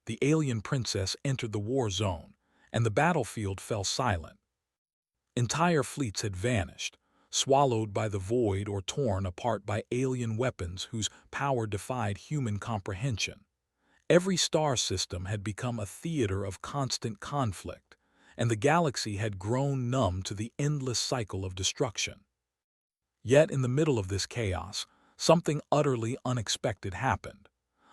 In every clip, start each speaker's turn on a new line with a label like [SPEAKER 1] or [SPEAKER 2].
[SPEAKER 1] the alien princess entered the war zone, and the battlefield fell silent. Entire fleets had vanished, swallowed by the void or torn apart by alien weapons whose power defied human comprehension. Every star system had become a theater of constant conflict, and the galaxy had grown numb to the endless cycle of destruction. Yet in the middle of this chaos, something utterly unexpected happened.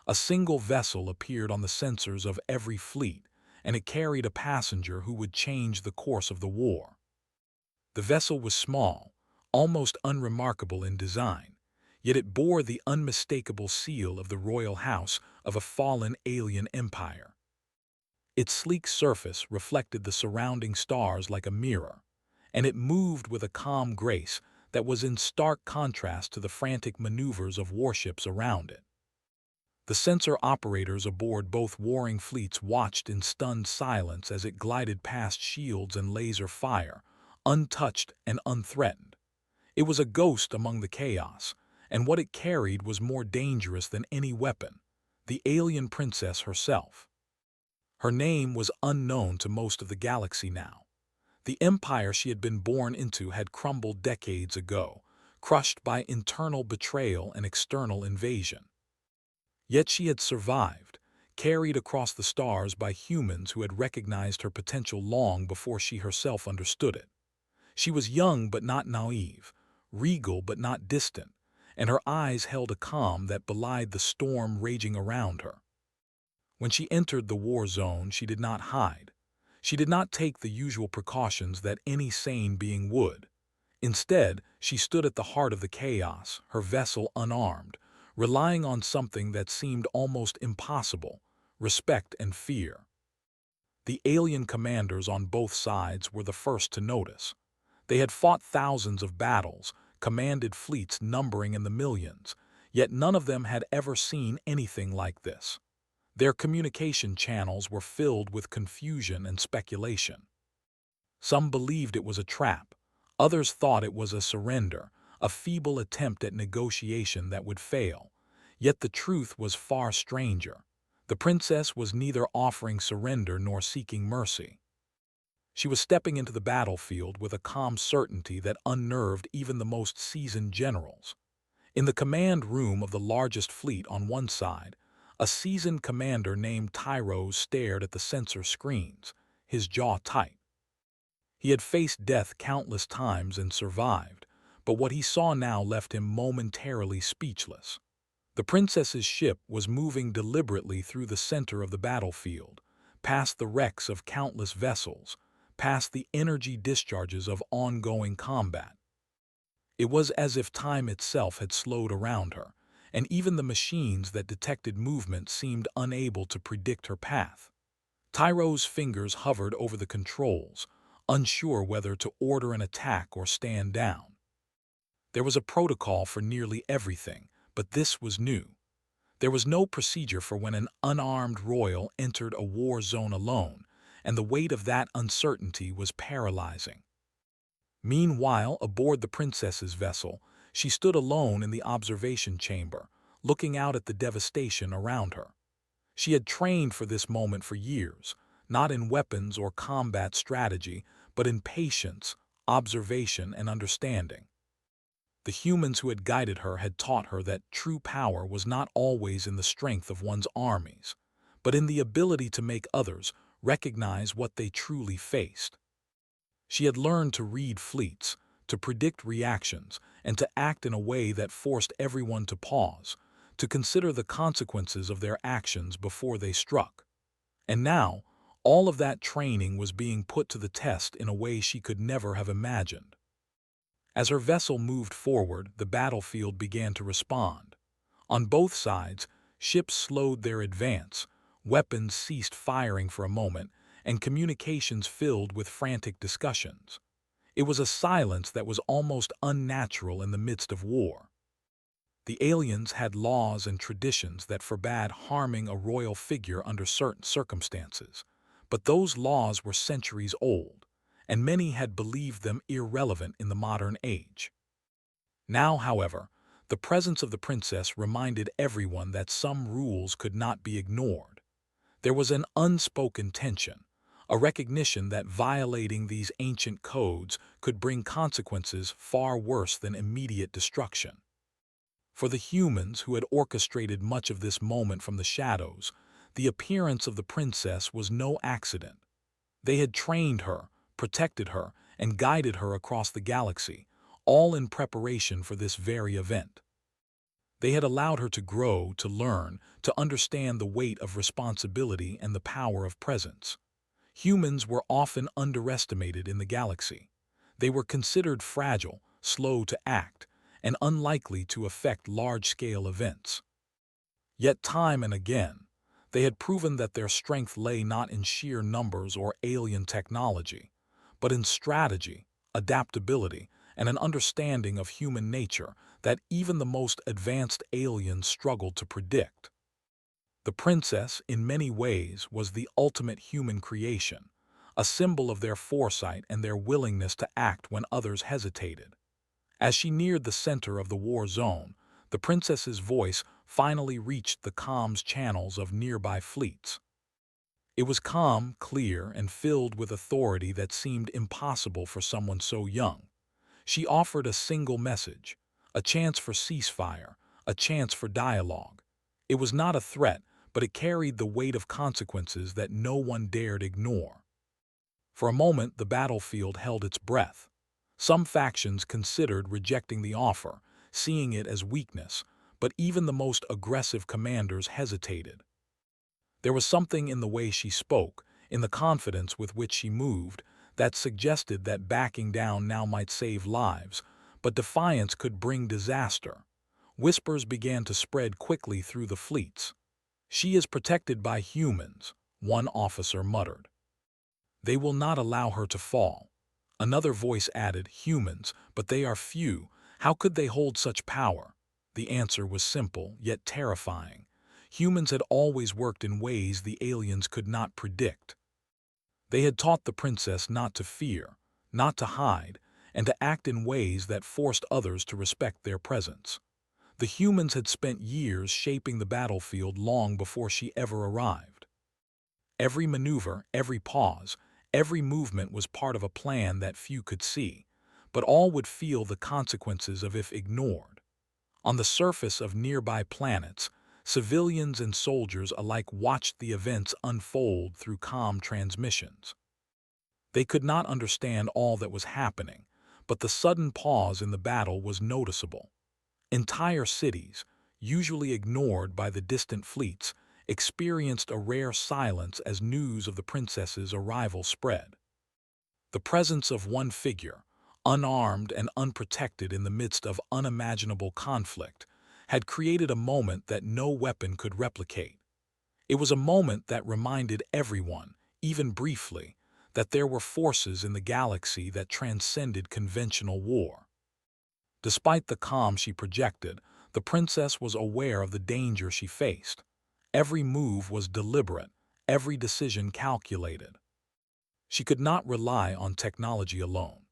[SPEAKER 1] A single vessel appeared on the sensors of every fleet, and it carried a passenger who would change the course of the war. The vessel was small, almost unremarkable in design, yet it bore the unmistakable seal of the royal house of a fallen alien empire. Its sleek surface reflected the surrounding stars like a mirror, and it moved with a calm grace that was in stark contrast to the frantic maneuvers of warships around it. The sensor operators aboard both warring fleets watched in stunned silence as it glided past shields and laser fire, untouched and unthreatened. It was a ghost among the chaos, and what it carried was more dangerous than any weapon: the alien princess herself. Her name was unknown to most of the galaxy now. The empire she had been born into had crumbled decades ago, crushed by internal betrayal and external invasion. Yet she had survived, carried across the stars by humans who had recognized her potential long before she herself understood it. She was young but not naive, regal but not distant, and her eyes held a calm that belied the storm raging around her. When she entered the war zone, she did not hide. She did not take the usual precautions that any sane being would. Instead, she stood at the heart of the chaos, her vessel unarmed, relying on something that seemed almost impossible: respect and fear. The alien commanders on both sides were the first to notice. They had fought thousands of battles, commanded fleets numbering in the millions, yet none of them had ever seen anything like this. Their communication channels were filled with confusion and speculation. Some believed it was a trap, others thought it was a surrender, a feeble attempt at negotiation that would fail. Yet the truth was far stranger. The princess was neither offering surrender nor seeking mercy. She was stepping into the battlefield with a calm certainty that unnerved even the most seasoned generals. In the command room of the largest fleet on one side, a seasoned commander named Tyros stared at the sensor screens, his jaw tight. He had faced death countless times and survived, but what he saw now left him momentarily speechless. The princess's ship was moving deliberately through the center of the battlefield, past the wrecks of countless vessels, past the energy discharges of ongoing combat. It was as if time itself had slowed around her, and even the machines that detected movement seemed unable to predict her path. Tyro's fingers hovered over the controls, unsure whether to order an attack or stand down. There was a protocol for nearly everything, but this was new. There was no procedure for when an unarmed royal entered a war zone alone, and the weight of that uncertainty was paralyzing. Meanwhile, aboard the princess's vessel, she stood alone in the observation chamber, looking out at the devastation around her. She had trained for this moment for years, not in weapons or combat strategy, but in patience, observation, and understanding. The humans who had guided her had taught her that true power was not always in the strength of one's armies, but in the ability to make others recognize what they truly faced. She had learned to read fleets, to predict reactions, and to act in a way that forced everyone to pause, to consider the consequences of their actions before they struck. And now, all of that training was being put to the test in a way she could never have imagined. As her vessel moved forward, the battlefield began to respond. On both sides, ships slowed their advance, weapons ceased firing for a moment, and communications filled with frantic discussions. It was a silence that was almost unnatural in the midst of war. The aliens had laws and traditions that forbade harming a royal figure under certain circumstances, but those laws were centuries old, and many had believed them irrelevant in the modern age. Now, however, the presence of the princess reminded everyone that some rules could not be ignored. There was an unspoken tension, a recognition that violating these ancient codes could bring consequences far worse than immediate destruction. For the humans who had orchestrated much of this moment from the shadows, the appearance of the princess was no accident. They had trained her, protected her, and guided her across the galaxy, all in preparation for this very event. They had allowed her to grow, to learn, to understand the weight of responsibility and the power of presence. Humans were often underestimated in the galaxy. They were considered fragile, slow to act, and unlikely to affect large-scale events. Yet time and again, they had proven that their strength lay not in sheer numbers or alien technology, but in strategy, adaptability, and an understanding of human nature that even the most advanced aliens struggled to predict. The princess, in many ways, was the ultimate human creation, a symbol of their foresight and their willingness to act when others hesitated. As she neared the center of the war zone, the princess's voice finally reached the comms channels of nearby fleets. It was calm, clear, and filled with authority that seemed impossible for someone so young. She offered a single message, a chance for ceasefire, a chance for dialogue. It was not a threat, but it carried the weight of consequences that no one dared ignore. For a moment, the battlefield held its breath. Some factions considered rejecting the offer, seeing it as weakness, but even the most aggressive commanders hesitated. There was something in the way she spoke, in the confidence with which she moved, that suggested that backing down now might save lives, but defiance could bring disaster. Whispers began to spread quickly through the fleets. "She is protected by humans," one officer muttered. "They will not allow her to fall." Another voice added, "Humans, but they are few. How could they hold such power?" The answer was simple, yet terrifying. Humans had always worked in ways the aliens could not predict. They had taught the princess not to fear, not to hide, and to act in ways that forced others to respect their presence. The humans had spent years shaping the battlefield long before she ever arrived. Every maneuver, every pause, every movement was part of a plan that few could see, but all would feel the consequences of if ignored. On the surface of nearby planets, civilians and soldiers alike watched the events unfold through comm transmissions. They could not understand all that was happening, but the sudden pause in the battle was noticeable. Entire cities, usually ignored by the distant fleets, experienced a rare silence as news of the princess's arrival spread. The presence of one figure, unarmed and unprotected in the midst of unimaginable conflict, had created a moment that no weapon could replicate. It was a moment that reminded everyone, even briefly, that there were forces in the galaxy that transcended conventional war. Despite the calm she projected, the princess was aware of the danger she faced. Every move was deliberate, every decision calculated. She could not rely on technology alone.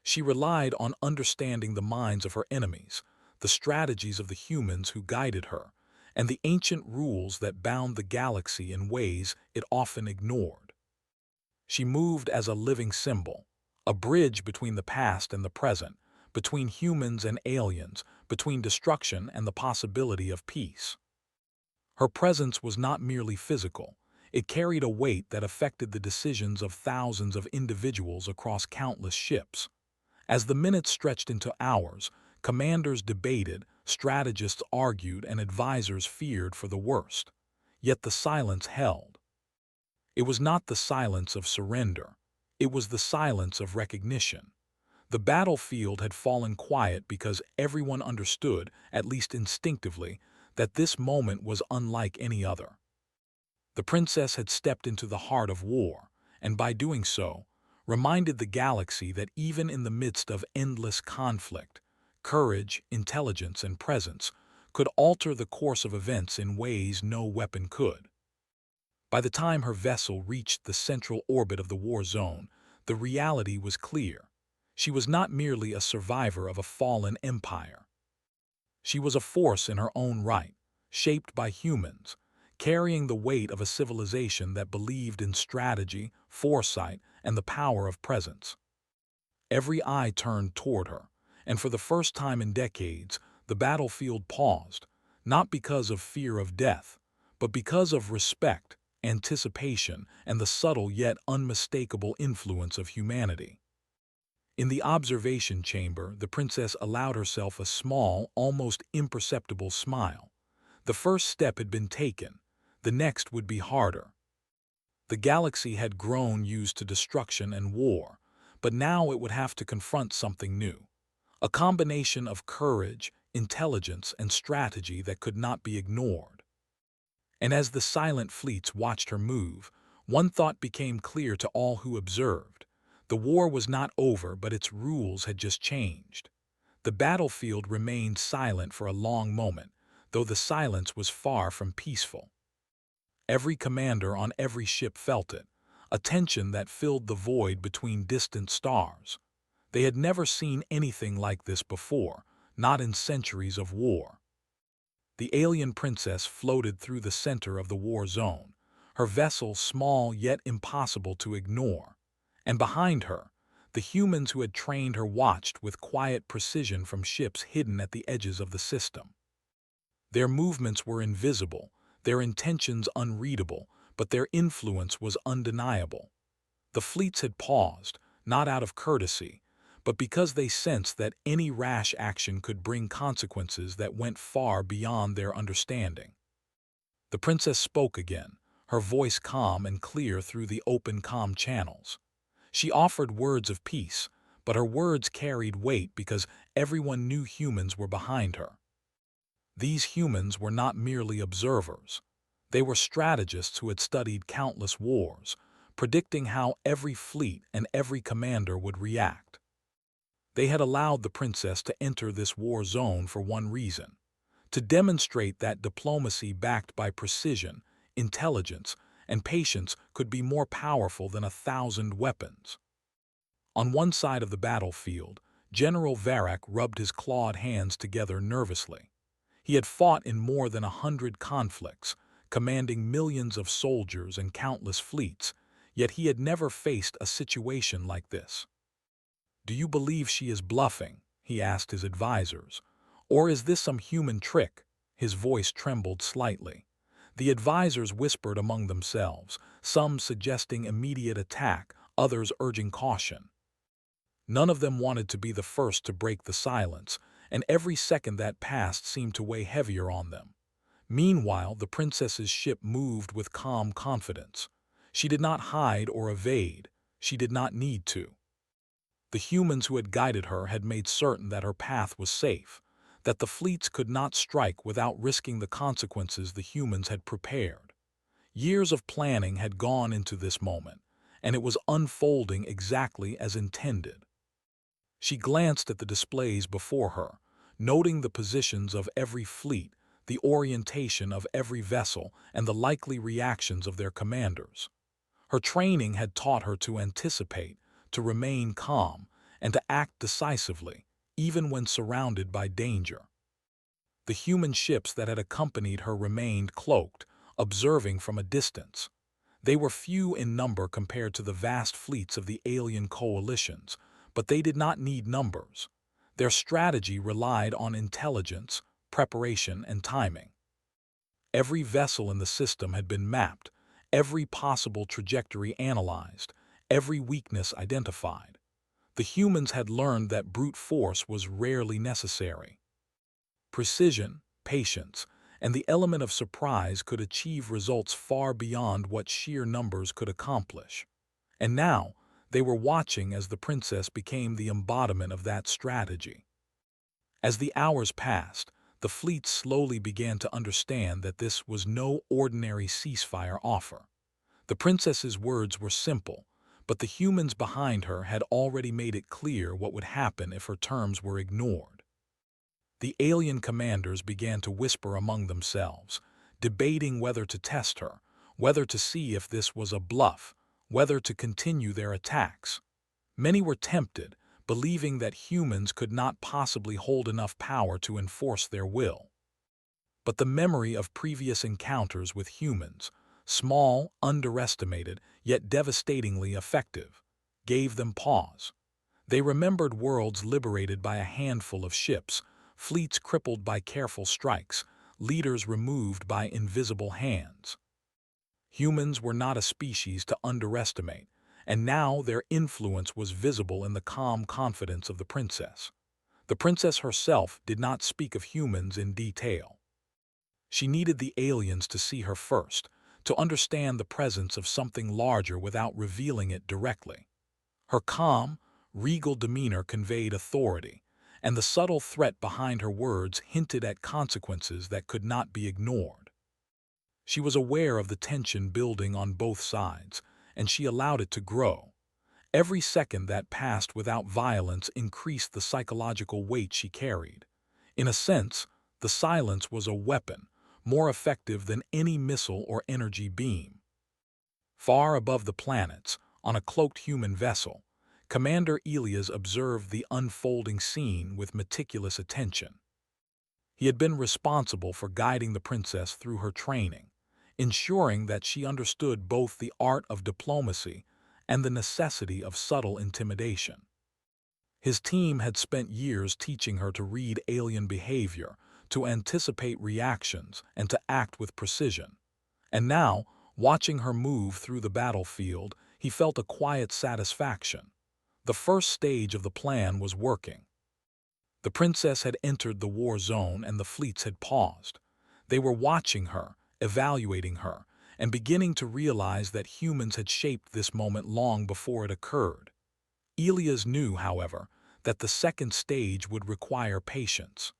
[SPEAKER 1] She relied on understanding the minds of her enemies, the strategies of the humans who guided her, and the ancient rules that bound the galaxy in ways it often ignored. She moved as a living symbol, a bridge between the past and the present, between humans and aliens, between destruction and the possibility of peace. Her presence was not merely physical. It carried a weight that affected the decisions of thousands of individuals across countless ships. As the minutes stretched into hours, commanders debated, strategists argued, and advisors feared for the worst. Yet the silence held. It was not the silence of surrender. It was the silence of recognition. The battlefield had fallen quiet because everyone understood, at least instinctively, that this moment was unlike any other. The princess had stepped into the heart of war, and by doing so, reminded the galaxy that even in the midst of endless conflict, courage, intelligence, and presence could alter the course of events in ways no weapon could. By the time her vessel reached the central orbit of the war zone, the reality was clear. She was not merely a survivor of a fallen empire. She was a force in her own right, shaped by humans, carrying the weight of a civilization that believed in strategy, foresight, and the power of presence. Every eye turned toward her, and for the first time in decades, the battlefield paused, not because of fear of death, but because of respect, anticipation, and the subtle yet unmistakable influence of humanity. In the observation chamber, the princess allowed herself a small, almost imperceptible smile. The first step had been taken. The next would be harder. The galaxy had grown used to destruction and war, but now it would have to confront something new. A combination of courage, intelligence, and strategy that could not be ignored. And as the silent fleets watched her move, one thought became clear to all who observed. The war was not over, but its rules had just changed. The battlefield remained silent for a long moment, though the silence was far from peaceful. Every commander on every ship felt it, a tension that filled the void between distant stars. They had never seen anything like this before, not in centuries of war. The alien princess floated through the center of the war zone, her vessel small yet impossible to ignore. And behind her, the humans who had trained her watched with quiet precision from ships hidden at the edges of the system. Their movements were invisible, their intentions unreadable, but their influence was undeniable. The fleets had paused, not out of courtesy, but because they sensed that any rash action could bring consequences that went far beyond their understanding. The princess spoke again, her voice calm and clear through the open comm channels. She offered words of peace, but her words carried weight because everyone knew humans were behind her. These humans were not merely observers. They were strategists who had studied countless wars, predicting how every fleet and every commander would react. They had allowed the princess to enter this war zone for one reason: to demonstrate that diplomacy backed by precision, intelligence, and patience could be more powerful than 1,000 weapons. On one side of the battlefield, General Varak rubbed his clawed hands together nervously. He had fought in more than 100 conflicts, commanding millions of soldiers and countless fleets, yet he had never faced a situation like this. "Do you believe she is bluffing?" he asked his advisors. "Or is this some human trick?" His voice trembled slightly. The advisors whispered among themselves, some suggesting immediate attack, others urging caution. None of them wanted to be the first to break the silence, and every second that passed seemed to weigh heavier on them. Meanwhile, the princess's ship moved with calm confidence. She did not hide or evade. She did not need to. The humans who had guided her had made certain that her path was safe, that the fleets could not strike without risking the consequences the humans had prepared. Years of planning had gone into this moment, and it was unfolding exactly as intended. She glanced at the displays before her, noting the positions of every fleet, the orientation of every vessel, and the likely reactions of their commanders. Her training had taught her to anticipate, to remain calm, and to act decisively, even when surrounded by danger. The human ships that had accompanied her remained cloaked, observing from a distance. They were few in number compared to the vast fleets of the alien coalitions, but they did not need numbers. Their strategy relied on intelligence, preparation, and timing. Every vessel in the system had been mapped, every possible trajectory analyzed, every weakness identified. The humans had learned that brute force was rarely necessary. Precision, patience, and the element of surprise could achieve results far beyond what sheer numbers could accomplish. And now, they were watching as the princess became the embodiment of that strategy. As the hours passed, the fleet slowly began to understand that this was no ordinary ceasefire offer. The princess's words were simple, but the humans behind her had already made it clear what would happen if her terms were ignored. The alien commanders began to whisper among themselves, debating whether to test her, whether to see if this was a bluff, whether to continue their attacks. Many were tempted, believing that humans could not possibly hold enough power to enforce their will. But the memory of previous encounters with humans, small, underestimated, yet devastatingly effective, gave them pause. They remembered worlds liberated by a handful of ships, fleets crippled by careful strikes, leaders removed by invisible hands. Humans were not a species to underestimate, and now their influence was visible in the calm confidence of the princess. The princess herself did not speak of humans in detail. She needed the aliens to see her first, to understand the presence of something larger without revealing it directly. Her calm, regal demeanor conveyed authority, and the subtle threat behind her words hinted at consequences that could not be ignored. She was aware of the tension building on both sides, and she allowed it to grow. Every second that passed without violence increased the psychological weight she carried. In a sense, the silence was a weapon, more effective than any missile or energy beam. Far above the planets, on a cloaked human vessel, Commander Elias observed the unfolding scene with meticulous attention. He had been responsible for guiding the princess through her training, ensuring that she understood both the art of diplomacy and the necessity of subtle intimidation. His team had spent years teaching her to read alien behavior, to anticipate reactions, and to act with precision. And now, watching her move through the battlefield, he felt a quiet satisfaction. The first stage of the plan was working. The princess had entered the war zone and the fleets had paused. They were watching her, evaluating her, and beginning to realize that humans had shaped this moment long before it occurred. Elias knew, however, that the second stage would require patience.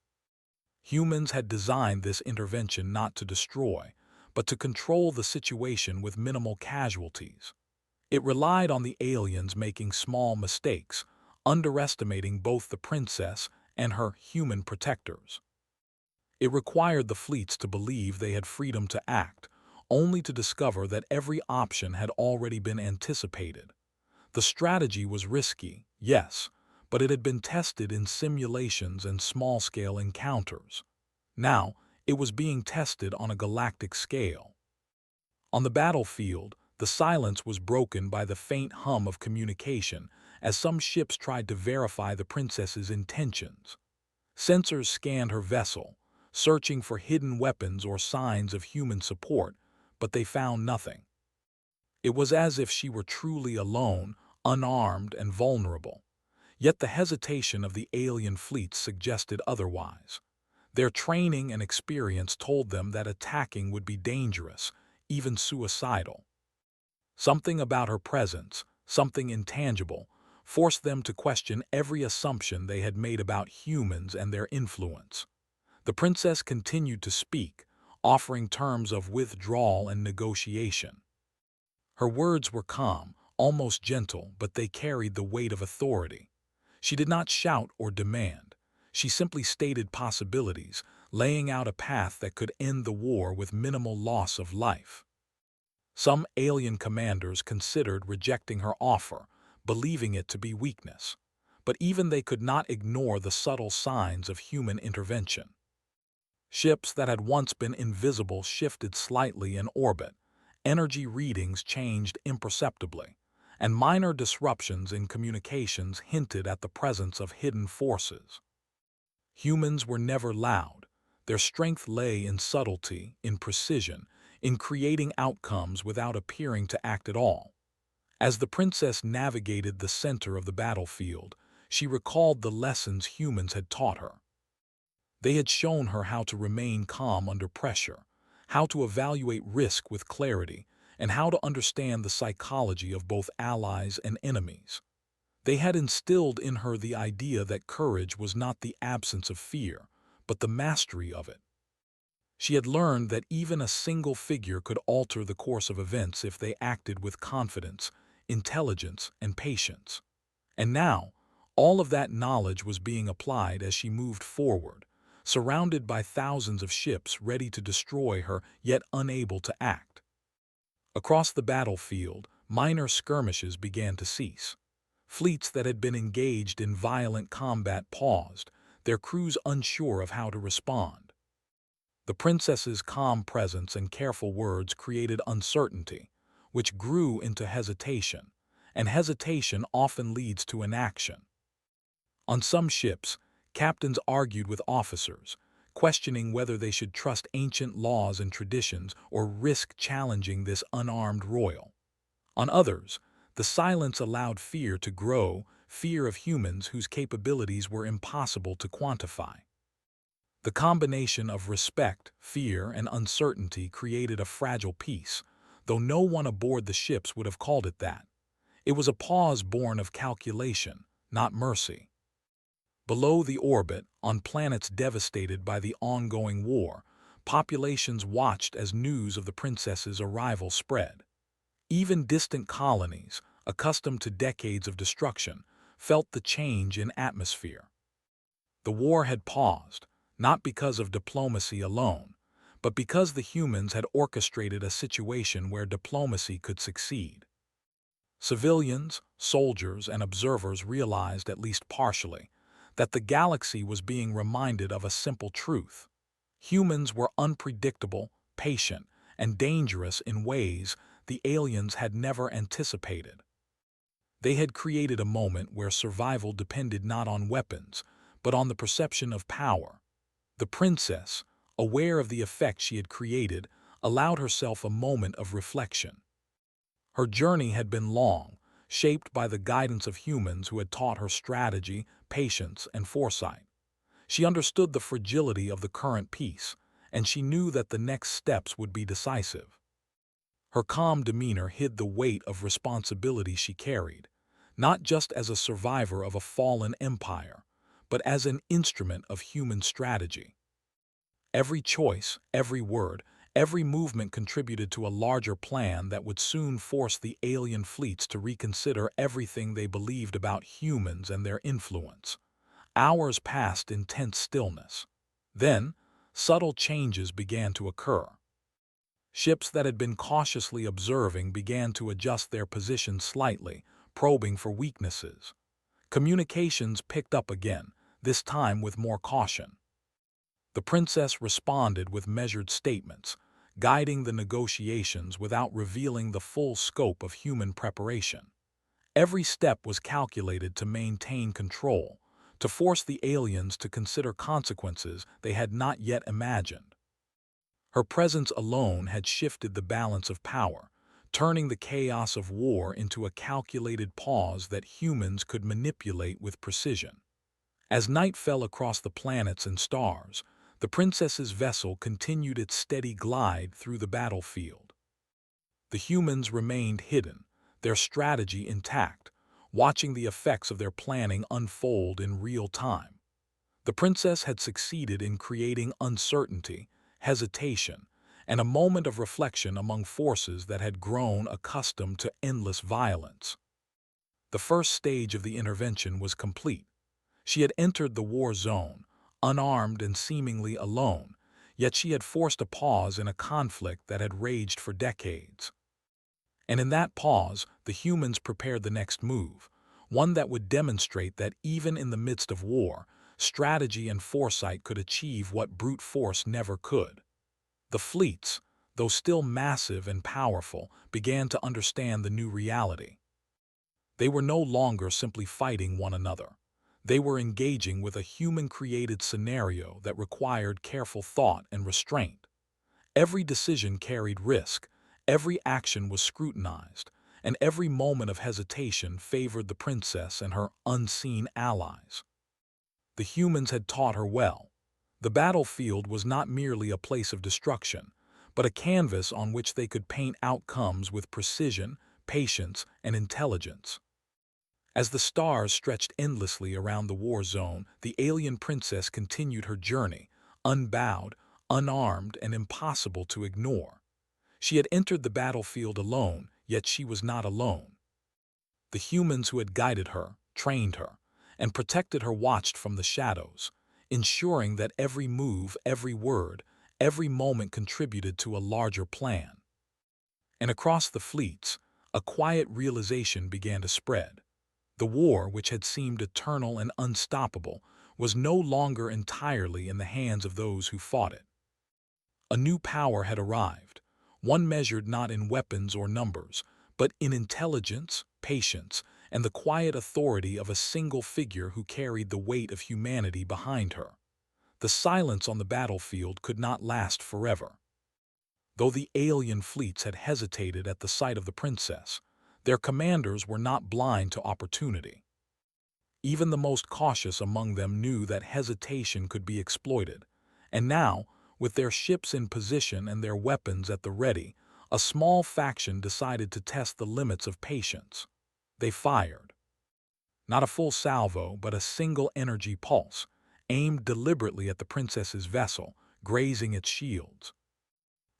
[SPEAKER 1] Humans had designed this intervention not to destroy, but to control the situation with minimal casualties. It relied on the aliens making small mistakes, underestimating both the princess and her human protectors. It required the fleets to believe they had freedom to act, only to discover that every option had already been anticipated. The strategy was risky, yes, but it had been tested in simulations and small-scale encounters. Now, it was being tested on a galactic scale. On the battlefield, the silence was broken by the faint hum of communication as some ships tried to verify the princess's intentions. Sensors scanned her vessel, searching for hidden weapons or signs of human support, but they found nothing. It was as if she were truly alone, unarmed and vulnerable. Yet the hesitation of the alien fleets suggested otherwise. Their training and experience told them that attacking would be dangerous, even suicidal. Something about her presence, something intangible, forced them to question every assumption they had made about humans and their influence. The princess continued to speak, offering terms of withdrawal and negotiation. Her words were calm, almost gentle, but they carried the weight of authority. She did not shout or demand. She simply stated possibilities, laying out a path that could end the war with minimal loss of life. Some alien commanders considered rejecting her offer, believing it to be weakness. But even they could not ignore the subtle signs of human intervention. Ships that had once been invisible shifted slightly in orbit, energy readings changed imperceptibly, and minor disruptions in communications hinted at the presence of hidden forces. Humans were never loud. Their strength lay in subtlety, in precision, in creating outcomes without appearing to act at all. As the princess navigated the center of the battlefield, she recalled the lessons humans had taught her. They had shown her how to remain calm under pressure, how to evaluate risk with clarity, and how to understand the psychology of both allies and enemies. They had instilled in her the idea that courage was not the absence of fear, but the mastery of it. She had learned that even a single figure could alter the course of events if they acted with confidence, intelligence, and patience. And now, all of that knowledge was being applied as she moved forward, surrounded by thousands of ships ready to destroy her yet unable to act. Across the battlefield, minor skirmishes began to cease. Fleets that had been engaged in violent combat paused, their crews unsure of how to respond. The princess's calm presence and careful words created uncertainty, which grew into hesitation, and hesitation often leads to inaction. On some ships, captains argued with officers, questioning whether they should trust ancient laws and traditions or risk challenging this unarmed royal. On others, the silence allowed fear to grow, fear of humans whose capabilities were impossible to quantify. The combination of respect, fear, and uncertainty created a fragile peace, though no one aboard the ships would have called it that. It was a pause born of calculation, not mercy. Below the orbit, on planets devastated by the ongoing war, populations watched as news of the princess's arrival spread. Even distant colonies, accustomed to decades of destruction, felt the change in atmosphere. The war had paused, not because of diplomacy alone, but because the humans had orchestrated a situation where diplomacy could succeed. Civilians, soldiers, and observers realized, at least partially, that the galaxy was being reminded of a simple truth. Humans were unpredictable, patient, and dangerous in ways the aliens had never anticipated. They had created a moment where survival depended not on weapons, but on the perception of power. The princess, aware of the effect she had created, allowed herself a moment of reflection. Her journey had been long, shaped by the guidance of humans who had taught her strategy, patience, and foresight. She understood the fragility of the current peace, and she knew that the next steps would be decisive. Her calm demeanor hid the weight of responsibility she carried, not just as a survivor of a fallen empire, but as an instrument of human strategy. Every choice, every word, every movement contributed to a larger plan that would soon force the alien fleets to reconsider everything they believed about humans and their influence. Hours passed in tense stillness. Then, subtle changes began to occur. Ships that had been cautiously observing began to adjust their positions slightly, probing for weaknesses. Communications picked up again, this time with more caution. The princess responded with measured statements, guiding the negotiations without revealing the full scope of human preparation. Every step was calculated to maintain control, to force the aliens to consider consequences they had not yet imagined. Her presence alone had shifted the balance of power, turning the chaos of war into a calculated pause that humans could manipulate with precision. As night fell across the planets and stars, the princess's vessel continued its steady glide through the battlefield. The humans remained hidden, their strategy intact, watching the effects of their planning unfold in real time. The princess had succeeded in creating uncertainty, hesitation, and a moment of reflection among forces that had grown accustomed to endless violence. The first stage of the intervention was complete. She had entered the war zone, unarmed and seemingly alone, yet she had forced a pause in a conflict that had raged for decades. And in that pause, the humans prepared the next move, one that would demonstrate that even in the midst of war, strategy and foresight could achieve what brute force never could. The fleets, though still massive and powerful, began to understand the new reality. They were no longer simply fighting one another. They were engaging with a human-created scenario that required careful thought and restraint. Every decision carried risk, every action was scrutinized, and every moment of hesitation favored the princess and her unseen allies. The humans had taught her well. The battlefield was not merely a place of destruction, but a canvas on which they could paint outcomes with precision, patience, and intelligence. As the stars stretched endlessly around the war zone, the alien princess continued her journey, unbowed, unarmed, and impossible to ignore. She had entered the battlefield alone, yet she was not alone. The humans who had guided her, trained her, and protected her watched from the shadows, ensuring that every move, every word, every moment contributed to a larger plan. And across the fleets, a quiet realization began to spread. The war, which had seemed eternal and unstoppable, was no longer entirely in the hands of those who fought it. A new power had arrived, one measured not in weapons or numbers, but in intelligence, patience, and the quiet authority of a single figure who carried the weight of humanity behind her. The silence on the battlefield could not last forever. Though the alien fleets had hesitated at the sight of the princess, their commanders were not blind to opportunity. Even the most cautious among them knew that hesitation could be exploited, and now, with their ships in position and their weapons at the ready, a small faction decided to test the limits of patience. They fired. Not a full salvo, but a single energy pulse, aimed deliberately at the princess's vessel, grazing its shields.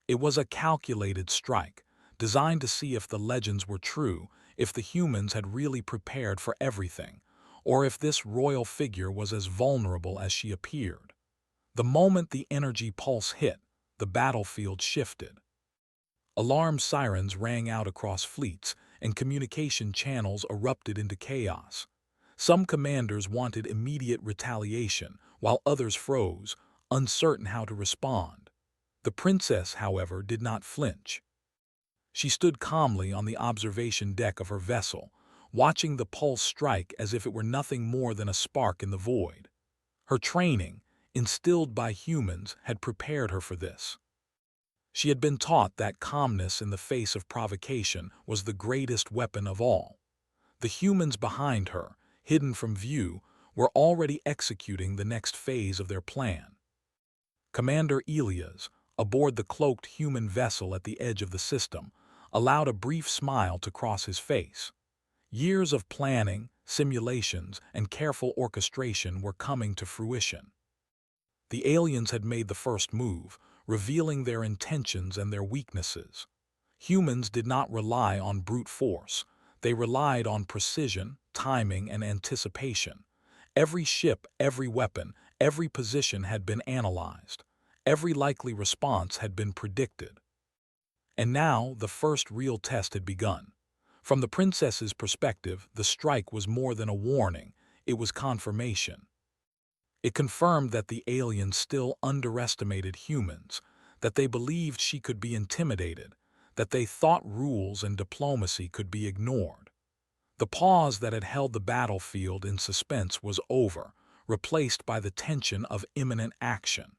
[SPEAKER 1] It was a calculated strike, designed to see if the legends were true, if the humans had really prepared for everything, or if this royal figure was as vulnerable as she appeared. The moment the energy pulse hit, the battlefield shifted. Alarm sirens rang out across fleets, and communication channels erupted into chaos. Some commanders wanted immediate retaliation, while others froze, uncertain how to respond. The princess, however, did not flinch. She stood calmly on the observation deck of her vessel, watching the pulse strike as if it were nothing more than a spark in the void. Her training, instilled by humans, had prepared her for this. She had been taught that calmness in the face of provocation was the greatest weapon of all. The humans behind her, hidden from view, were already executing the next phase of their plan. Commander Elias, aboard the cloaked human vessel at the edge of the system, allowed a brief smile to cross his face. Years of planning, simulations, and careful orchestration were coming to fruition. The aliens had made the first move, revealing their intentions and their weaknesses. Humans did not rely on brute force. They relied on precision, timing, and anticipation. Every ship, every weapon, every position had been analyzed. Every likely response had been predicted. And now the first real test had begun. From the princess's perspective, the strike was more than a warning, it was confirmation. It confirmed that the aliens still underestimated humans, that they believed she could be intimidated, that they thought rules and diplomacy could be ignored. The pause that had held the battlefield in suspense was over, replaced by the tension of imminent action.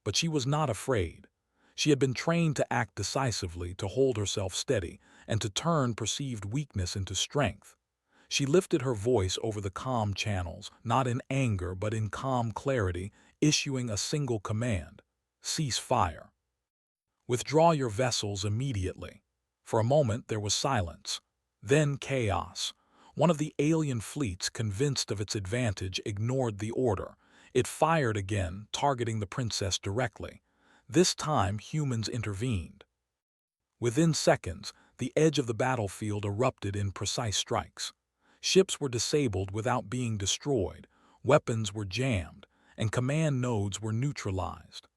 [SPEAKER 1] But she was not afraid. She had been trained to act decisively, to hold herself steady, and to turn perceived weakness into strength. She lifted her voice over the comm channels, not in anger but in calm clarity, issuing a single command: cease fire. Withdraw your vessels immediately. For a moment there was silence. Then chaos. One of the alien fleets, convinced of its advantage, ignored the order. It fired again, targeting the princess directly. This time humans intervened. Within seconds, the edge of the battlefield erupted in precise strikes. Ships were disabled without being destroyed, weapons were jammed, and command nodes were neutralized.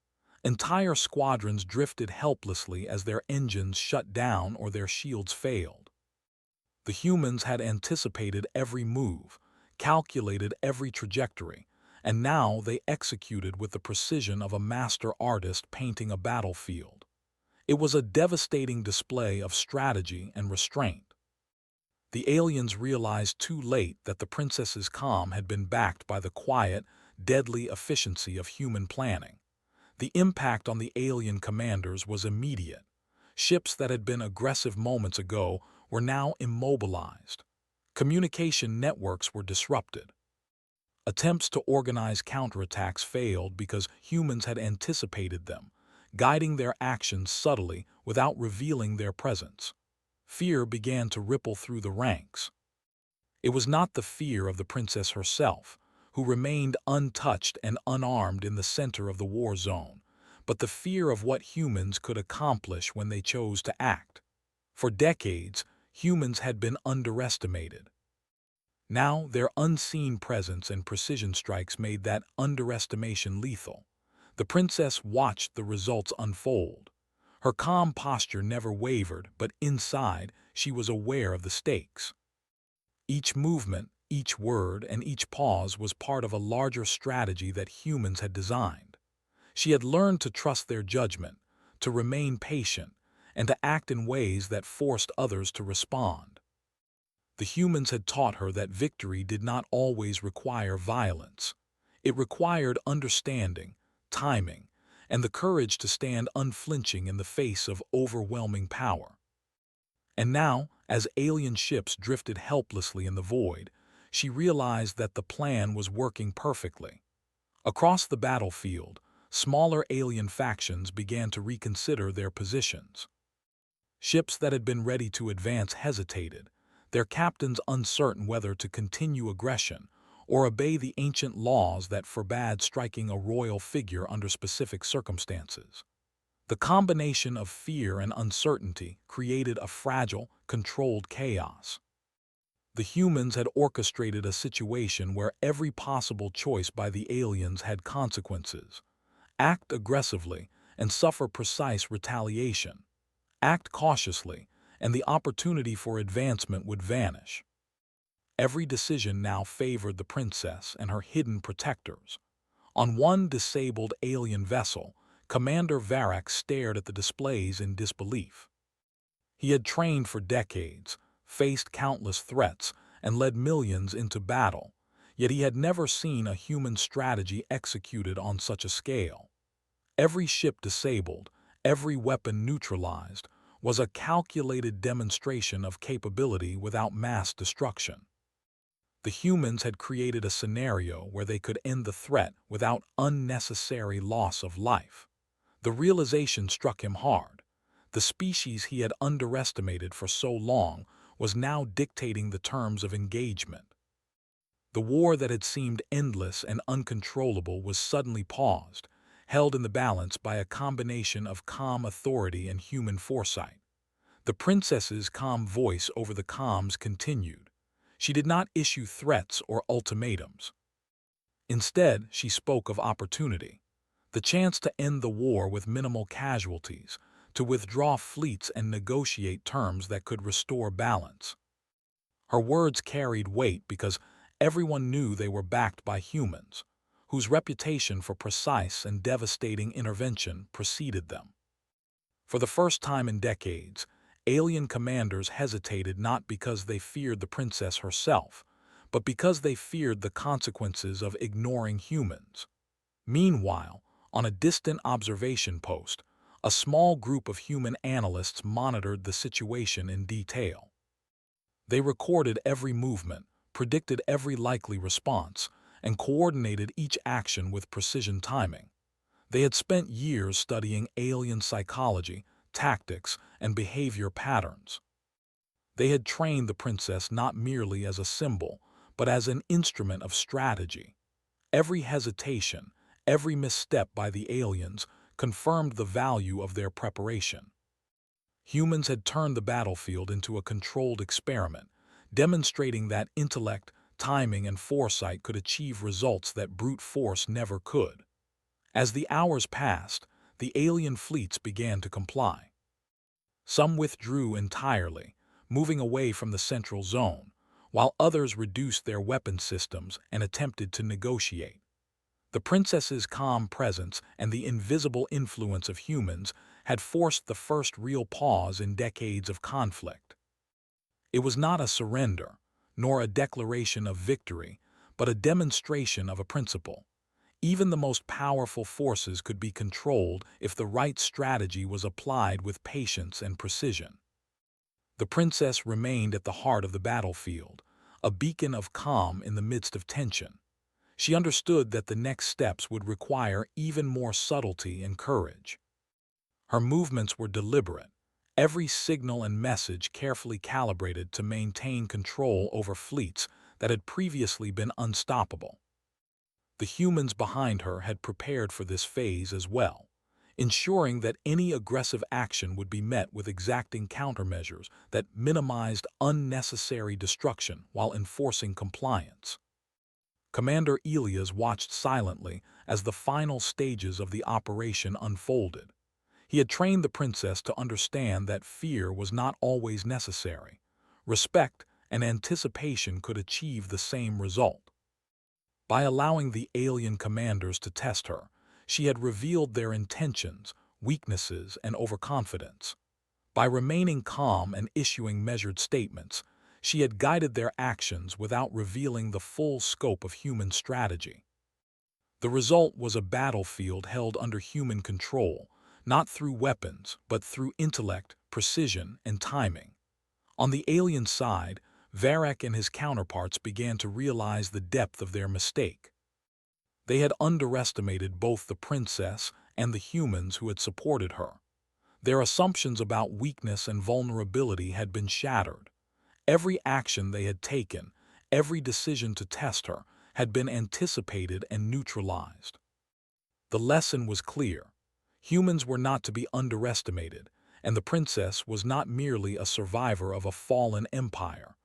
[SPEAKER 1] Entire squadrons drifted helplessly as their engines shut down or their shields failed. The humans had anticipated every move, calculated every trajectory, and now they executed with the precision of a master artist painting a battlefield. It was a devastating display of strategy and restraint. The aliens realized too late that the princess's calm had been backed by the quiet, deadly efficiency of human planning. The impact on the alien commanders was immediate. Ships that had been aggressive moments ago were now immobilized. Communication networks were disrupted. Attempts to organize counterattacks failed because humans had anticipated them, guiding their actions subtly without revealing their presence. Fear began to ripple through the ranks. It was not the fear of the princess herself, who remained untouched and unarmed in the center of the war zone, but the fear of what humans could accomplish when they chose to act. For decades, humans had been underestimated. Now, their unseen presence and precision strikes made that underestimation lethal. The princess watched the results unfold. Her calm posture never wavered, but inside, she was aware of the stakes. Each movement, each word, and each pause was part of a larger strategy that humans had designed. She had learned to trust their judgment, to remain patient, and to act in ways that forced others to respond. The humans had taught her that victory did not always require violence. It required understanding, timing, and the courage to stand unflinching in the face of overwhelming power. And now, as alien ships drifted helplessly in the void, she realized that the plan was working perfectly. Across the battlefield, smaller alien factions began to reconsider their positions. Ships that had been ready to advance hesitated, their captains uncertain whether to continue aggression or obey the ancient laws that forbade striking a royal figure under specific circumstances. The combination of fear and uncertainty created a fragile, controlled chaos. The humans had orchestrated a situation where every possible choice by the aliens had consequences. Act aggressively and suffer precise retaliation. Act cautiously, and the opportunity for advancement would vanish. Every decision now favored the princess and her hidden protectors. On one disabled alien vessel, Commander Varak stared at the displays in disbelief. He had trained for decades, faced countless threats, and led millions into battle, yet he had never seen a human strategy executed on such a scale. Every ship disabled, every weapon neutralized, was a calculated demonstration of capability without mass destruction. The humans had created a scenario where they could end the threat without unnecessary loss of life. The realization struck him hard. The species he had underestimated for so long was now dictating the terms of engagement. The war that had seemed endless and uncontrollable was suddenly paused, held in the balance by a combination of calm authority and human foresight. The princess's calm voice over the comms continued. She did not issue threats or ultimatums. Instead, she spoke of opportunity, the chance to end the war with minimal casualties, to withdraw fleets and negotiate terms that could restore balance. Her words carried weight because everyone knew they were backed by humans, whose reputation for precise and devastating intervention preceded them. For the first time in decades, alien commanders hesitated not because they feared the princess herself, but because they feared the consequences of ignoring humans. Meanwhile, on a distant observation post, a small group of human analysts monitored the situation in detail. They recorded every movement, predicted every likely response, and coordinated each action with precision timing. They had spent years studying alien psychology, tactics, and behavior patterns. They had trained the princess not merely as a symbol, but as an instrument of strategy. Every hesitation, every misstep by the aliens confirmed the value of their preparation. Humans had turned the battlefield into a controlled experiment, demonstrating that intellect, timing, and foresight could achieve results that brute force never could. As the hours passed, the alien fleets began to comply. Some withdrew entirely, moving away from the central zone, while others reduced their weapon systems and attempted to negotiate. The princess's calm presence and the invisible influence of humans had forced the first real pause in decades of conflict. It was not a surrender, nor a declaration of victory, but a demonstration of a principle. Even the most powerful forces could be controlled if the right strategy was applied with patience and precision. The princess remained at the heart of the battlefield, a beacon of calm in the midst of tension. She understood that the next steps would require even more subtlety and courage. Her movements were deliberate, every signal and message carefully calibrated to maintain control over fleets that had previously been unstoppable. The humans behind her had prepared for this phase as well, ensuring that any aggressive action would be met with exacting countermeasures that minimized unnecessary destruction while enforcing compliance. Commander Elias watched silently as the final stages of the operation unfolded. He had trained the princess to understand that fear was not always necessary. Respect and anticipation could achieve the same result. By allowing the alien commanders to test her, she had revealed their intentions, weaknesses, and overconfidence. By remaining calm and issuing measured statements, she had guided their actions without revealing the full scope of human strategy. The result was a battlefield held under human control, not through weapons, but through intellect, precision, and timing. On the alien side, Varek and his counterparts began to realize the depth of their mistake. They had underestimated both the princess and the humans who had supported her. Their assumptions about weakness and vulnerability had been shattered. Every action they had taken, every decision to test her, had been anticipated and neutralized. The lesson was clear. Humans were not to be underestimated, and the princess was not merely a survivor of a fallen empire,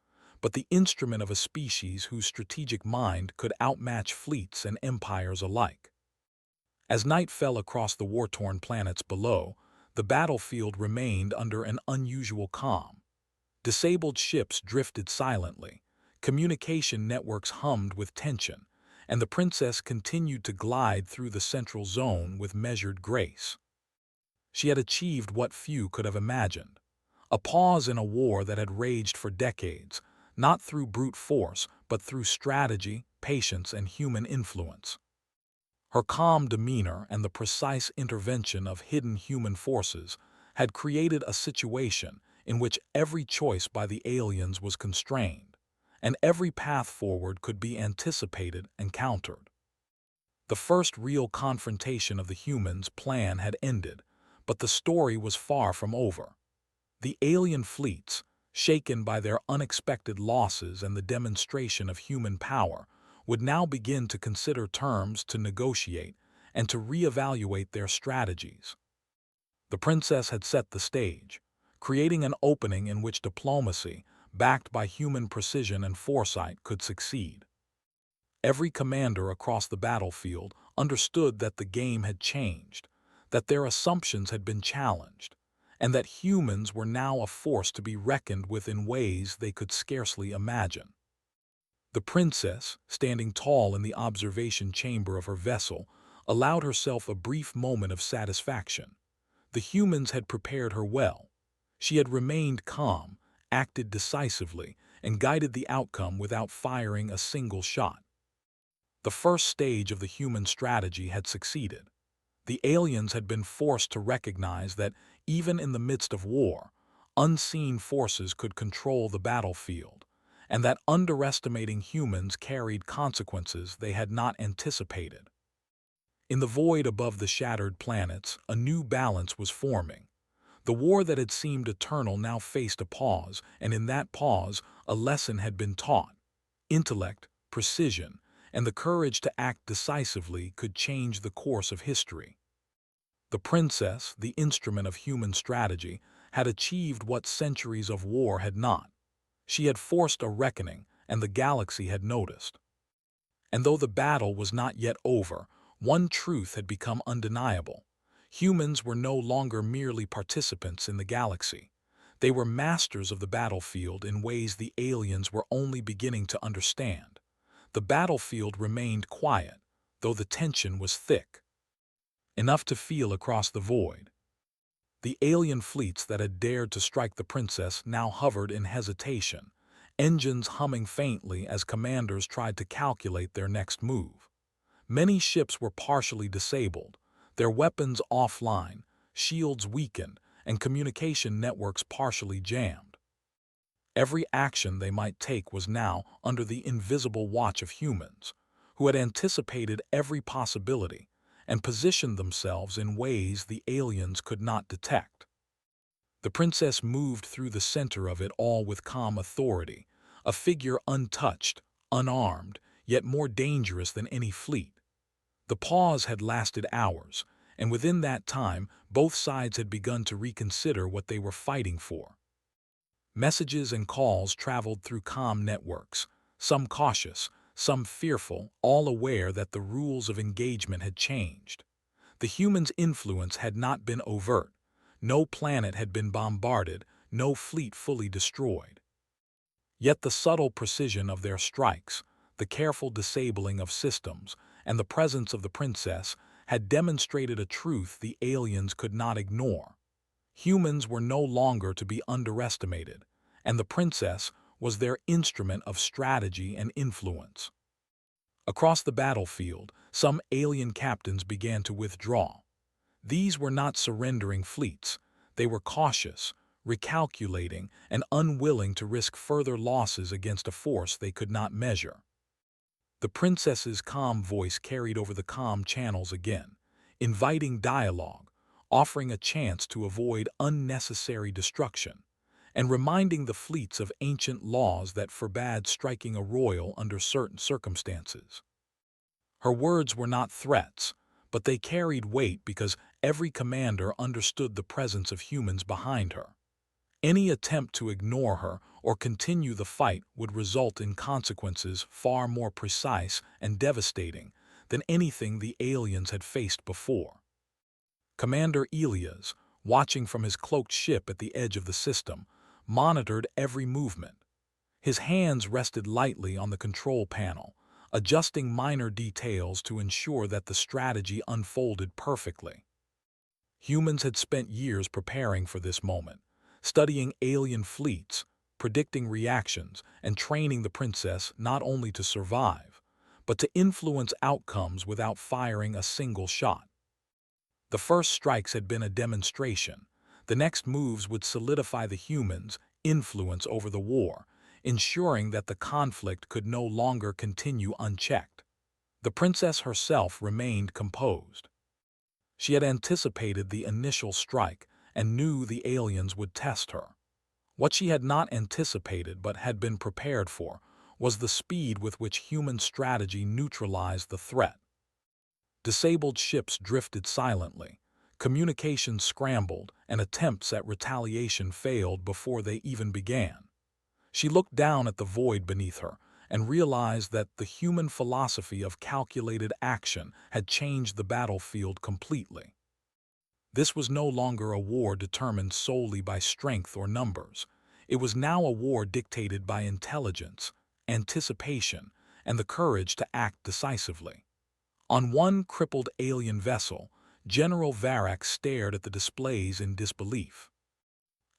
[SPEAKER 1] but the instrument of a species whose strategic mind could outmatch fleets and empires alike. As night fell across the war-torn planets below, the battlefield remained under an unusual calm. Disabled ships drifted silently, communication networks hummed with tension, and the princess continued to glide through the central zone with measured grace. She had achieved what few could have imagined: a pause in a war that had raged for decades, not through brute force, but through strategy, patience, and human influence. Her calm demeanor and the precise intervention of hidden human forces had created a situation in which every choice by the aliens was constrained, and every path forward could be anticipated and countered. The first real confrontation of the humans' plan had ended, but the story was far from over. The alien fleets, shaken by their unexpected losses and the demonstration of human power, would now begin to consider terms to negotiate and to reevaluate their strategies. The princess had set the stage, creating an opening in which diplomacy, backed by human precision and foresight, could succeed. Every commander across the battlefield understood that the game had changed, that their assumptions had been challenged, and that humans were now a force to be reckoned with in ways they could scarcely imagine. The princess, standing tall in the observation chamber of her vessel, allowed herself a brief moment of satisfaction. The humans had prepared her well. She had remained calm, acted decisively, and guided the outcome without firing a single shot. The first stage of the human strategy had succeeded. The aliens had been forced to recognize that, even in the midst of war, unseen forces could control the battlefield, and that underestimating humans carried consequences they had not anticipated. In the void above the shattered planets, a new balance was forming. The war that had seemed eternal now faced a pause, and in that pause, a lesson had been taught. Intellect, precision, and the courage to act decisively could change the course of history. The princess, the instrument of human strategy, had achieved what centuries of war had not. She had forced a reckoning, and the galaxy had noticed. And though the battle was not yet over, one truth had become undeniable. Humans were no longer merely participants in the galaxy. They were masters of the battlefield in ways the aliens were only beginning to understand. The battlefield remained quiet, though the tension was thick, enough to feel across the void. The alien fleets that had dared to strike the princess now hovered in hesitation, engines humming faintly as commanders tried to calculate their next move. Many ships were partially disabled, their weapons offline, shields weakened, and communication networks partially jammed. Every action they might take was now under the invisible watch of humans, who had anticipated every possibility and positioned themselves in ways the aliens could not detect. The princess moved through the center of it all with calm authority, a figure untouched, unarmed, yet more dangerous than any fleet. The pause had lasted hours, and within that time, both sides had begun to reconsider what they were fighting for. Messages and calls traveled through comm networks, some cautious, some fearful, all aware that the rules of engagement had changed. The humans' influence had not been overt. No planet had been bombarded, no fleet fully destroyed. Yet the subtle precision of their strikes, the careful disabling of systems, and the presence of the princess had demonstrated a truth the aliens could not ignore. Humans were no longer to be underestimated, and the princess was their instrument of strategy and influence. Across the battlefield, some alien captains began to withdraw. These were not surrendering fleets. They were cautious, recalculating, and unwilling to risk further losses against a force they could not measure. The princess's calm voice carried over the comm channels again, inviting dialogue, offering a chance to avoid unnecessary destruction, and reminding the fleets of ancient laws that forbade striking a royal under certain circumstances. Her words were not threats, but they carried weight because every commander understood the presence of humans behind her. Any attempt to ignore her or continue the fight would result in consequences far more precise and devastating than anything the aliens had faced before. Commander Elias, watching from his cloaked ship at the edge of the system, monitored every movement. His hands rested lightly on the control panel, adjusting minor details to ensure that the strategy unfolded perfectly. Humans had spent years preparing for this moment, studying alien fleets, predicting reactions, and training the princess not only to survive, but to influence outcomes without firing a single shot. The first strikes had been a demonstration. The next moves would solidify the humans' influence over the war, ensuring that the conflict could no longer continue unchecked. The princess herself remained composed. She had anticipated the initial strike and knew the aliens would test her. What she had not anticipated but had been prepared for was the speed with which human strategy neutralized the threat. Disabled ships drifted silently, communications scrambled, and attempts at retaliation failed before they even began. She looked down at the void beneath her and realized that the human philosophy of calculated action had changed the battlefield completely. This was no longer a war determined solely by strength or numbers. It was now a war dictated by intelligence, anticipation, and the courage to act decisively. On one crippled alien vessel, General Varak stared at the displays in disbelief.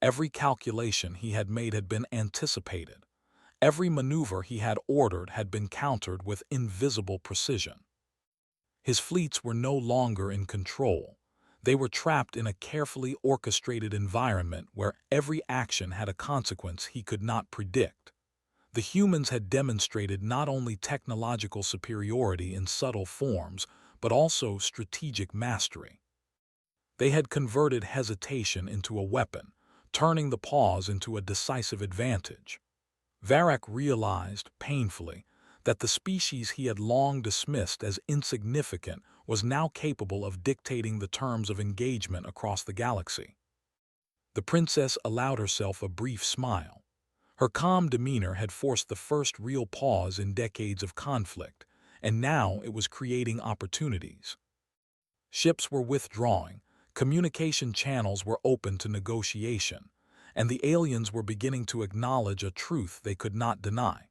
[SPEAKER 1] Every calculation he had made had been anticipated. Every maneuver he had ordered had been countered with invisible precision. His fleets were no longer in control. They were trapped in a carefully orchestrated environment where every action had a consequence he could not predict. The humans had demonstrated not only technological superiority in subtle forms, but also strategic mastery. They had converted hesitation into a weapon, turning the pause into a decisive advantage. Varak realized, painfully, that the species he had long dismissed as insignificant was now capable of dictating the terms of engagement across the galaxy. The princess allowed herself a brief smile. Her calm demeanor had forced the first real pause in decades of conflict, and now it was creating opportunities. Ships were withdrawing, communication channels were open to negotiation, and the aliens were beginning to acknowledge a truth they could not deny.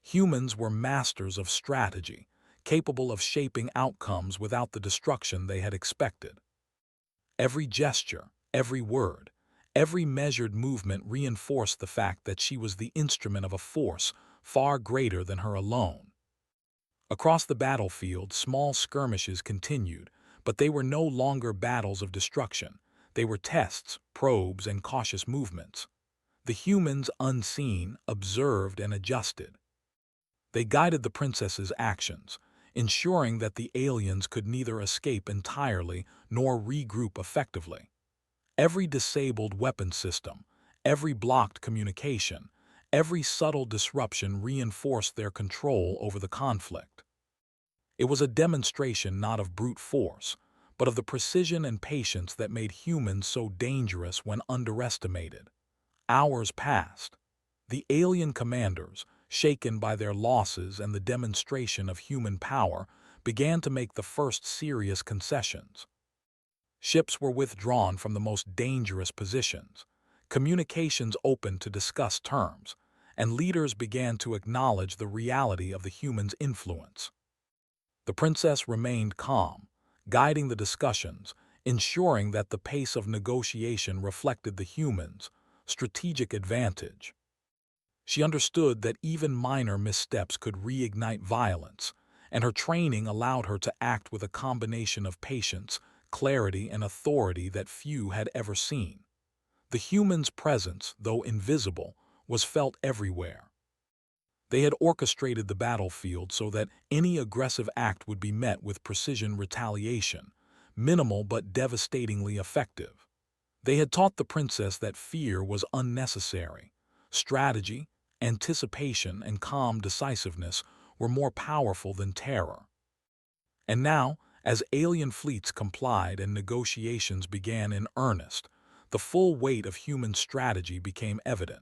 [SPEAKER 1] Humans were masters of strategy, capable of shaping outcomes without the destruction they had expected. Every gesture, every word, every measured movement reinforced the fact that she was the instrument of a force far greater than her alone. Across the battlefield, small skirmishes continued, but they were no longer battles of destruction. They were tests, probes, and cautious movements. The humans, unseen, observed and adjusted. They guided the princess's actions, ensuring that the aliens could neither escape entirely nor regroup effectively. Every disabled weapon system, every blocked communication, every subtle disruption reinforced their control over the conflict. It was a demonstration not of brute force, but of the precision and patience that made humans so dangerous when underestimated. Hours passed. The alien commanders, shaken by their losses and the demonstration of human power, began to make the first serious concessions. Ships were withdrawn from the most dangerous positions, communications opened to discuss terms, and leaders began to acknowledge the reality of the humans' influence. The princess remained calm, guiding the discussions, ensuring that the pace of negotiation reflected the humans' strategic advantage. She understood that even minor missteps could reignite violence, and her training allowed her to act with a combination of patience, clarity, and authority that few had ever seen. The humans' presence, though invisible, was felt everywhere. They had orchestrated the battlefield so that any aggressive act would be met with precision retaliation, minimal but devastatingly effective. They had taught the princess that fear was unnecessary. Strategy, anticipation, and calm decisiveness were more powerful than terror. And now, as alien fleets complied and negotiations began in earnest, the full weight of human strategy became evident.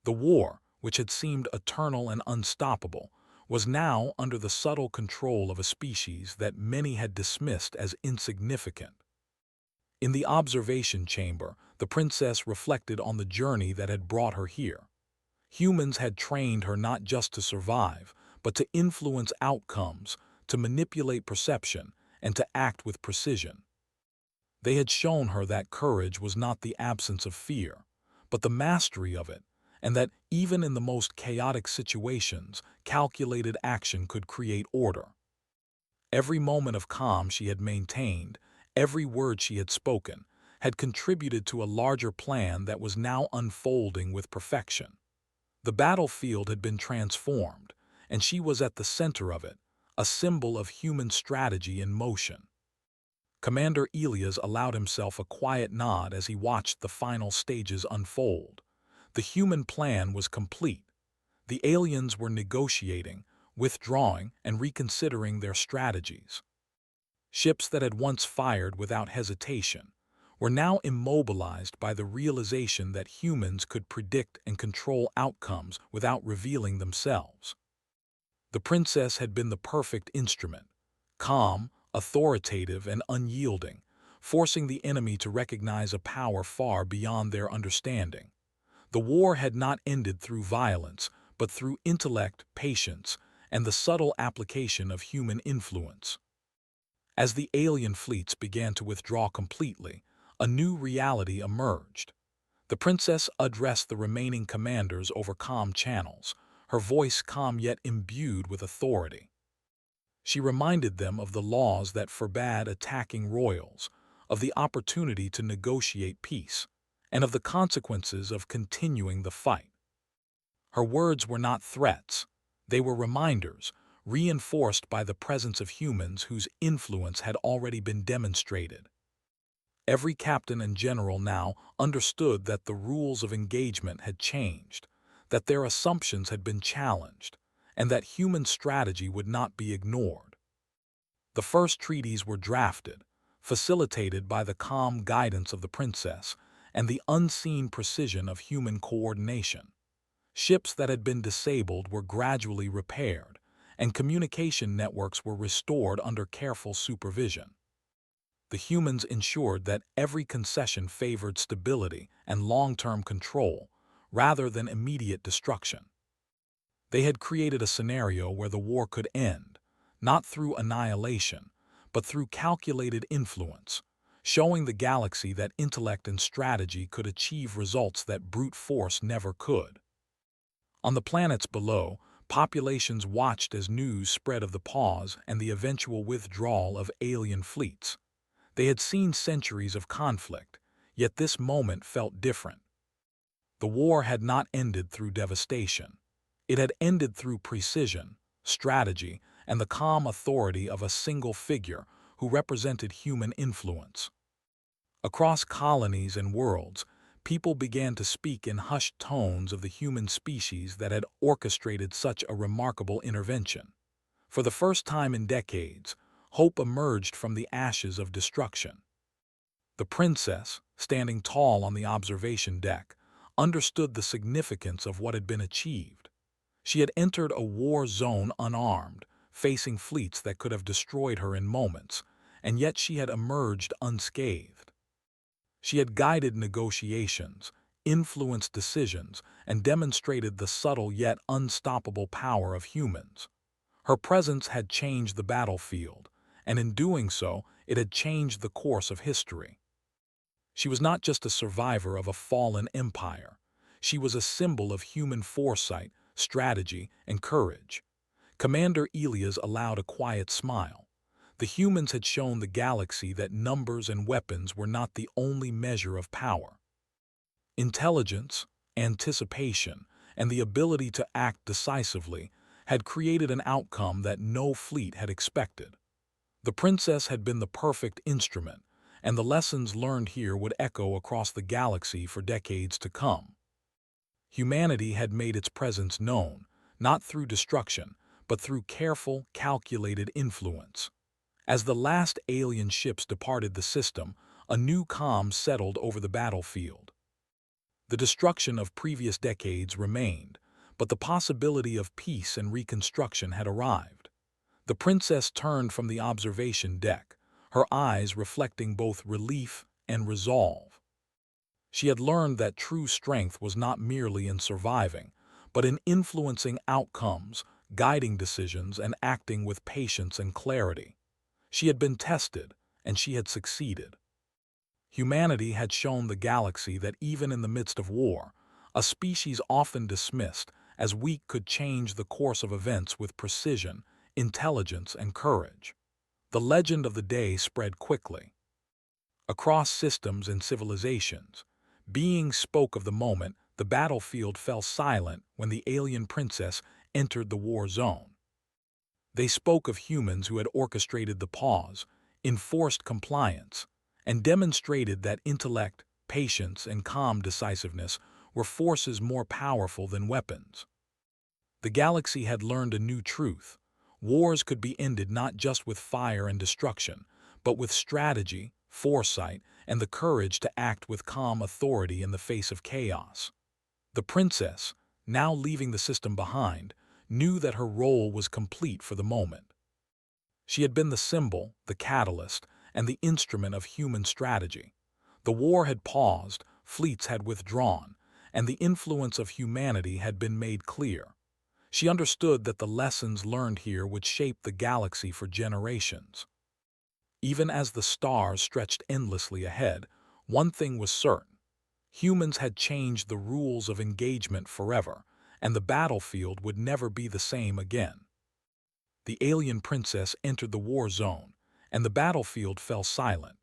[SPEAKER 1] The war, which had seemed eternal and unstoppable, was now under the subtle control of a species that many had dismissed as insignificant. In the observation chamber, the princess reflected on the journey that had brought her here. Humans had trained her not just to survive, but to influence outcomes, to manipulate perception, and to act with precision. They had shown her that courage was not the absence of fear, but the mastery of it, and that even in the most chaotic situations, calculated action could create order. Every moment of calm she had maintained, every word she had spoken, had contributed to a larger plan that was now unfolding with perfection. The battlefield had been transformed, and she was at the center of it, a symbol of human strategy in motion. Commander Elias allowed himself a quiet nod as he watched the final stages unfold. The human plan was complete. The aliens were negotiating, withdrawing, and reconsidering their strategies. Ships that had once fired without hesitation were now immobilized by the realization that humans could predict and control outcomes without revealing themselves. The princess had been the perfect instrument, calm, authoritative, and unyielding, forcing the enemy to recognize a power far beyond their understanding. The war had not ended through violence, but through intellect, patience, and the subtle application of human influence. As the alien fleets began to withdraw completely, a new reality emerged. The princess addressed the remaining commanders over comm channels, her voice calm yet imbued with authority. She reminded them of the laws that forbade attacking royals, of the opportunity to negotiate peace, and of the consequences of continuing the fight. Her words were not threats, they were reminders, reinforced by the presence of humans whose influence had already been demonstrated. Every captain and general now understood that the rules of engagement had changed, that their assumptions had been challenged, and that human strategy would not be ignored. The first treaties were drafted, facilitated by the calm guidance of the princess and the unseen precision of human coordination. Ships that had been disabled were gradually repaired, and communication networks were restored under careful supervision. The humans ensured that every concession favored stability and long-term control, rather than immediate destruction. They had created a scenario where the war could end, not through annihilation, but through calculated influence, showing the galaxy that intellect and strategy could achieve results that brute force never could. On the planets below, populations watched as news spread of the pause and the eventual withdrawal of alien fleets. They had seen centuries of conflict, yet this moment felt different. The war had not ended through devastation. It had ended through precision, strategy, and the calm authority of a single figure who represented human influence. Across colonies and worlds, people began to speak in hushed tones of the human species that had orchestrated such a remarkable intervention. For the first time in decades, hope emerged from the ashes of destruction. The princess, standing tall on the observation deck, understood the significance of what had been achieved. She had entered a war zone unarmed, facing fleets that could have destroyed her in moments, and yet she had emerged unscathed. She had guided negotiations, influenced decisions, and demonstrated the subtle yet unstoppable power of humans. Her presence had changed the battlefield, and in doing so, it had changed the course of history. She was not just a survivor of a fallen empire. She was a symbol of human foresight, strategy, and courage. Commander Elias allowed a quiet smile. The humans had shown the galaxy that numbers and weapons were not the only measure of power. Intelligence, anticipation, and the ability to act decisively had created an outcome that no fleet had expected. The princess had been the perfect instrument, and the lessons learned here would echo across the galaxy for decades to come. Humanity had made its presence known, not through destruction, but through careful, calculated influence. As the last alien ships departed the system, a new calm settled over the battlefield. The destruction of previous decades remained, but the possibility of peace and reconstruction had arrived. The princess turned from the observation deck, her eyes reflecting both relief and resolve. She had learned that true strength was not merely in surviving, but in influencing outcomes, guiding decisions, and acting with patience and clarity. She had been tested, and she had succeeded. Humanity had shown the galaxy that even in the midst of war, a species often dismissed as weak could change the course of events with precision, intelligence, and courage. The legend of the day spread quickly. Across systems and civilizations, beings spoke of the moment the battlefield fell silent when the alien princess entered the war zone. They spoke of humans who had orchestrated the pause, enforced compliance, and demonstrated that intellect, patience, and calm decisiveness were forces more powerful than weapons. The galaxy had learned a new truth. Wars could be ended not just with fire and destruction, but with strategy, foresight, and the courage to act with calm authority in the face of chaos. The princess, now leaving the system behind, knew that her role was complete for the moment. She had been the symbol, the catalyst, and the instrument of human strategy. The war had paused, fleets had withdrawn, and the influence of humanity had been made clear. She understood that the lessons learned here would shape the galaxy for generations. Even as the stars stretched endlessly ahead, one thing was certain. Humans had changed the rules of engagement forever, and the battlefield would never be the same again. The alien princess entered the war zone, and the battlefield fell silent.